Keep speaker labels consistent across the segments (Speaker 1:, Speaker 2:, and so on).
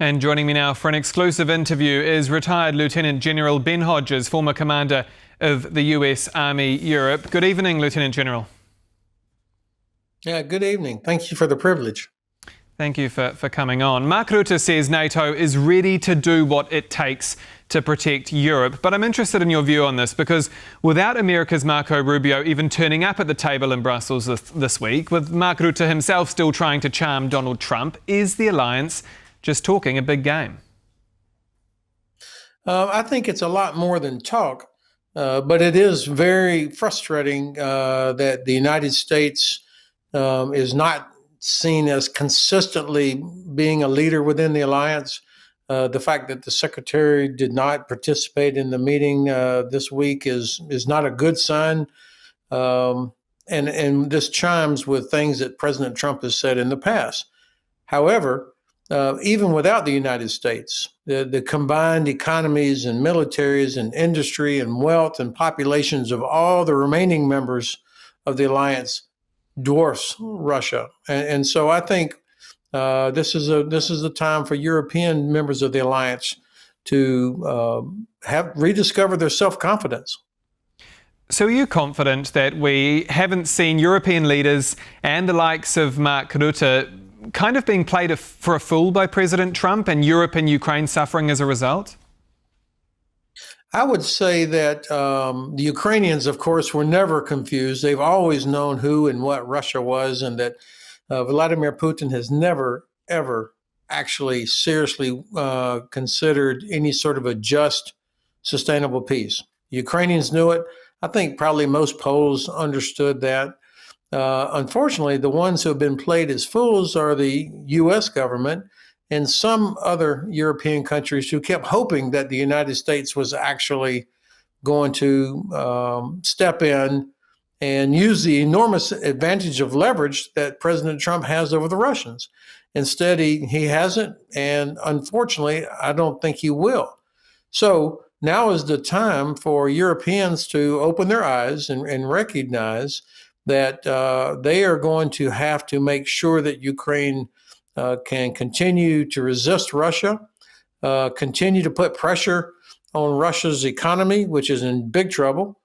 Speaker 1: And joining me now for an exclusive interview is retired Lieutenant General Ben Hodges, former commander of the US Army Europe. Good evening, Lieutenant General.
Speaker 2: Yeah, good evening. Thank you for the privilege.
Speaker 1: Thank you for coming on. Mark Rutte says NATO is ready to do what it takes to protect Europe. But I'm interested in your view on this because without America's Marco Rubio even turning up at the table in Brussels this week, with Mark Rutte himself still trying to charm Donald Trump, is the alliance just talking a big game?
Speaker 2: I think it's a lot more than talk, but it is very frustrating that the United States is not seen as consistently being a leader within the alliance. The fact that the secretary did not participate in the meeting this week is not a good sign. And this chimes with things that President Trump has said in the past. However, even without the United States, the combined economies and militaries and industry and wealth and populations of all the remaining members of the alliance dwarfs Russia. And so I think this is the time for European members of the alliance to rediscover their self-confidence.
Speaker 1: So are you confident that we haven't seen European leaders and the likes of Mark Rutte kind of being played for a fool by President Trump, and Europe and Ukraine suffering as a result?
Speaker 2: I would say that the Ukrainians, of course, were never confused. They've always known who and what Russia was, and that Vladimir Putin has never, ever actually seriously considered any sort of a just, sustainable peace. The Ukrainians knew it. I think probably most Poles understood that. Unfortunately, the ones who have been played as fools are the U.S. government and some other European countries who kept hoping that the United States was actually going to step in and use the enormous advantage of leverage that President Trump has over the Russians. Instead, he hasn't, and unfortunately, I don't think he will. So now is the time for Europeans to open their eyes and recognize that they are going to have to make sure that Ukraine can continue to resist Russia, continue to put pressure on Russia's economy, which is in big trouble.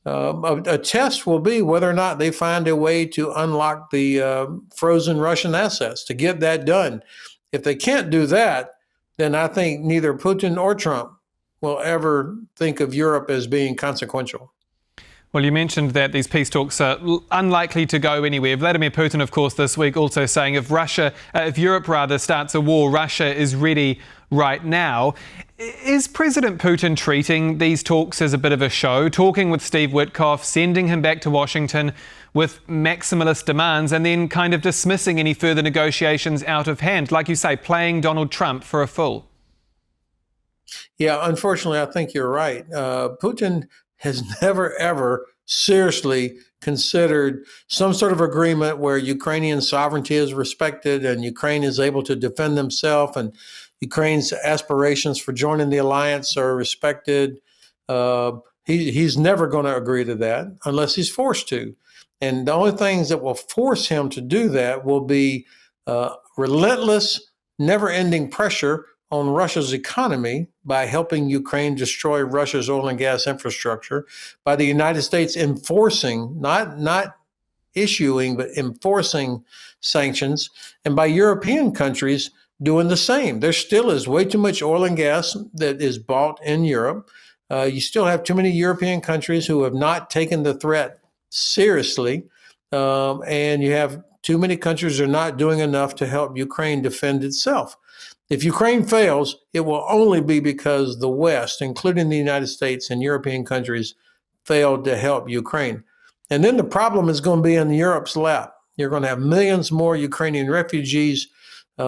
Speaker 2: A test will be whether or not they find a way to unlock the frozen Russian assets, to get that done. If they can't do that, then I think neither Putin or Trump will ever think of Europe as being consequential.
Speaker 1: Well, you mentioned that these peace talks are unlikely to go anywhere. Vladimir Putin, of course, this week also saying if Europe starts a war, Russia is ready right now. Is President Putin treating these talks as a bit of a show, talking with Steve Witkoff, sending him back to Washington with maximalist demands and then kind of dismissing any further negotiations out of hand, like you say, playing Donald Trump for a fool?
Speaker 2: Yeah, unfortunately, I think you're right. Putin has never, ever seriously considered some sort of agreement where Ukrainian sovereignty is respected and Ukraine is able to defend themselves and Ukraine's aspirations for joining the alliance are respected. He's never going to agree to that unless he's forced to. And the only things that will force him to do that will be relentless, never-ending pressure on Russia's economy by helping Ukraine destroy Russia's oil and gas infrastructure, by the United States enforcing, not issuing, but enforcing sanctions, and by European countries doing the same. There still is way too much oil and gas that is bought in Europe. You still have too many European countries who have not taken the threat seriously, and you have too many countries who are not doing enough to help Ukraine defend itself. If Ukraine fails, it will only be because the West, including the United States and European countries, failed to help Ukraine. And then the problem is going to be in Europe's lap. You're going to have millions more Ukrainian refugees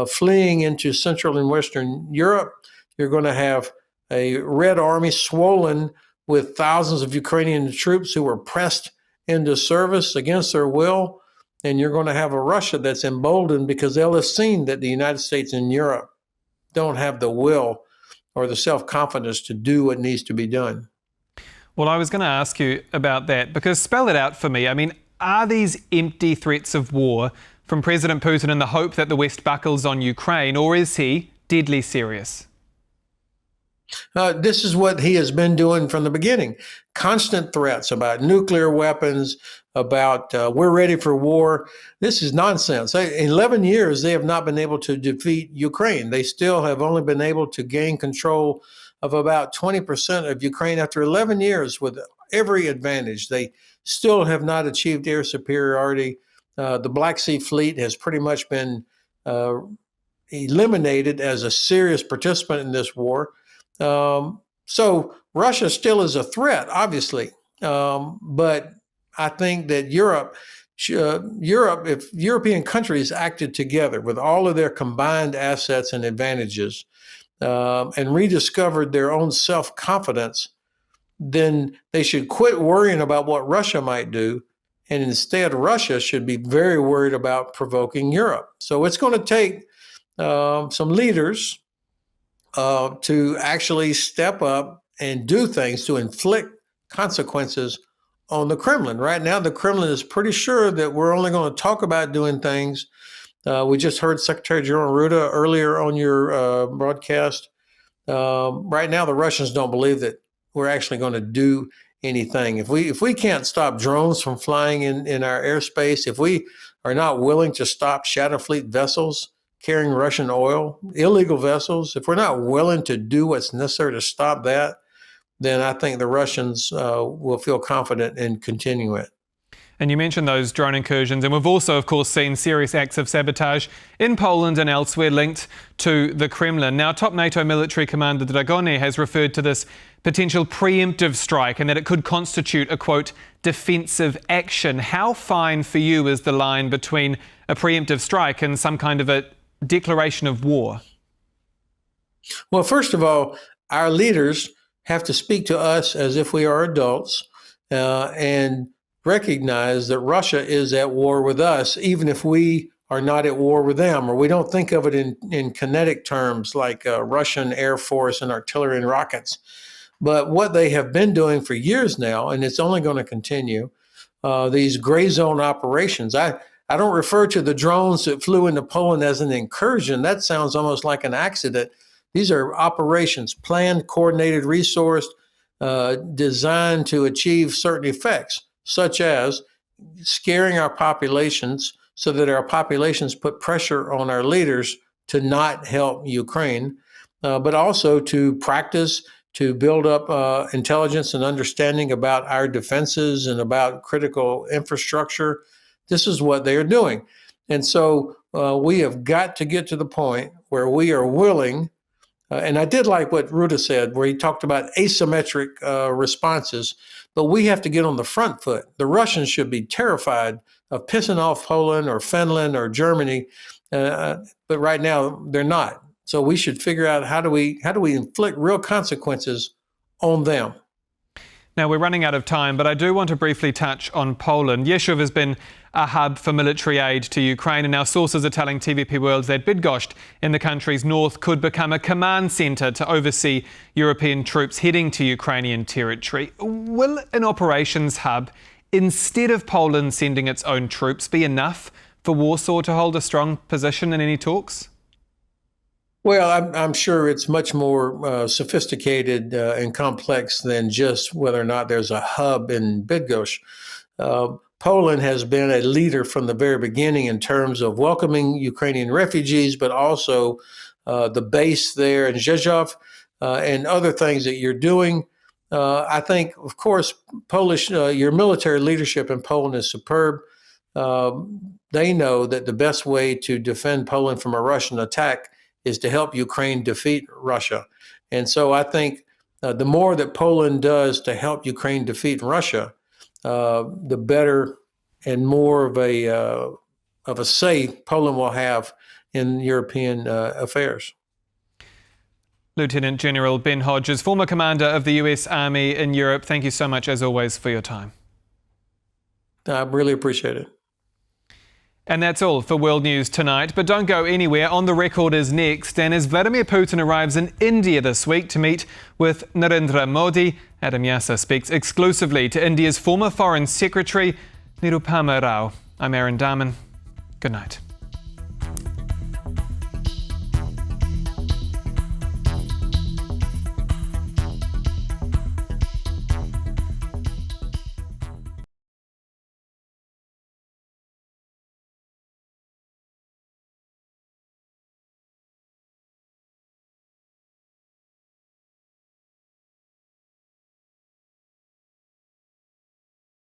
Speaker 2: fleeing into Central and Western Europe. You're going to have a Red Army swollen with thousands of Ukrainian troops who were pressed into service against their will. And you're going to have a Russia that's emboldened because they'll have seen that the United States and Europe don't have the will or the self-confidence to do what needs to be done.
Speaker 1: Well, I was going to ask you about that because spell it out for me. I mean, are these empty threats of war from President Putin in the hope that the West buckles on Ukraine, or is he deadly serious?
Speaker 2: This is what he has been doing from the beginning. Constant threats about nuclear weapons, about we're ready for war. This is nonsense. In 11 years, they have not been able to defeat Ukraine. They still have only been able to gain control of about 20% of Ukraine after 11 years with every advantage. They still have not achieved air superiority. The Black Sea Fleet has pretty much been eliminated as a serious participant in this war. So Russia still is a threat, obviously. But I think that if European countries acted together with all of their combined assets and advantages, and rediscovered their own self-confidence, then they should quit worrying about what Russia might do. And instead, Russia should be very worried about provoking Europe. So it's going to take some leaders to actually step up and do things to inflict consequences on the Kremlin. Right now, the Kremlin is pretty sure that we're only going to talk about doing things. We just heard Secretary General Ruda earlier on your broadcast. Right now, the Russians don't believe that we're actually going to do anything. If we can't stop drones from flying in our airspace, if we are not willing to stop Shadow Fleet vessels carrying Russian oil, illegal vessels, if we're not willing to do what's necessary to stop that, then I think the Russians will feel confident in continuing it.
Speaker 1: And you mentioned those drone incursions, and we've also, of course, seen serious acts of sabotage in Poland and elsewhere linked to the Kremlin. Now, top NATO military commander Dahmen has referred to this potential preemptive strike and that it could constitute a, quote, defensive action. How fine for you is the line between a preemptive strike and some kind of a declaration of war?
Speaker 2: Well, first of all, our leaders have to speak to us as if we are adults and recognize that Russia is at war with us, even if we are not at war with them, or we don't think of it in kinetic terms like Russian Air Force and artillery and rockets. But what they have been doing for years now, and it's only going to continue, these gray zone operations. I don't refer to the drones that flew into Poland as an incursion. That sounds almost like an accident. These are operations, planned, coordinated, resourced, designed to achieve certain effects, such as scaring our populations so that our populations put pressure on our leaders to not help Ukraine, but also to practice, to build up intelligence and understanding about our defenses and about critical infrastructure. This is what they are doing. And so we have got to get to the point where we are willing, and I did like what Ruda said, where he talked about asymmetric responses, but we have to get on the front foot. The Russians should be terrified of pissing off Poland or Finland or Germany, but right now they're not. So we should figure out how do we inflict real consequences on them.
Speaker 1: Now, we're running out of time, but I do want to briefly touch on Poland. Yeshiv has been a hub for military aid to Ukraine, and our sources are telling TVP World that Bydgoszcz in the country's north could become a command centre to oversee European troops heading to Ukrainian territory. Will an operations hub, instead of Poland sending its own troops, be enough for Warsaw to hold a strong position in any talks?
Speaker 2: Well, I'm sure it's much more sophisticated and complex than just whether or not there's a hub in Bydgoszcz. Poland has been a leader from the very beginning in terms of welcoming Ukrainian refugees, but also the base there in Rzeszów and other things that you're doing. I think, of course, your military leadership in Poland is superb. They know that the best way to defend Poland from a Russian attack is to help Ukraine defeat Russia. And so I think the more that Poland does to help Ukraine defeat Russia, the better and more of a say Poland will have in European affairs.
Speaker 1: Lieutenant General Ben Hodges, former commander of the US Army in Europe, thank you so much, as always, for your time.
Speaker 2: I really appreciate it.
Speaker 1: And that's all for World News tonight. But don't go anywhere. On the Record is next. And as Vladimir Putin arrives in India this week to meet with Narendra Modi, Adam Yassa speaks exclusively to India's former Foreign Secretary, Nirupama Rao. I'm Aaron Dahmen. Good night.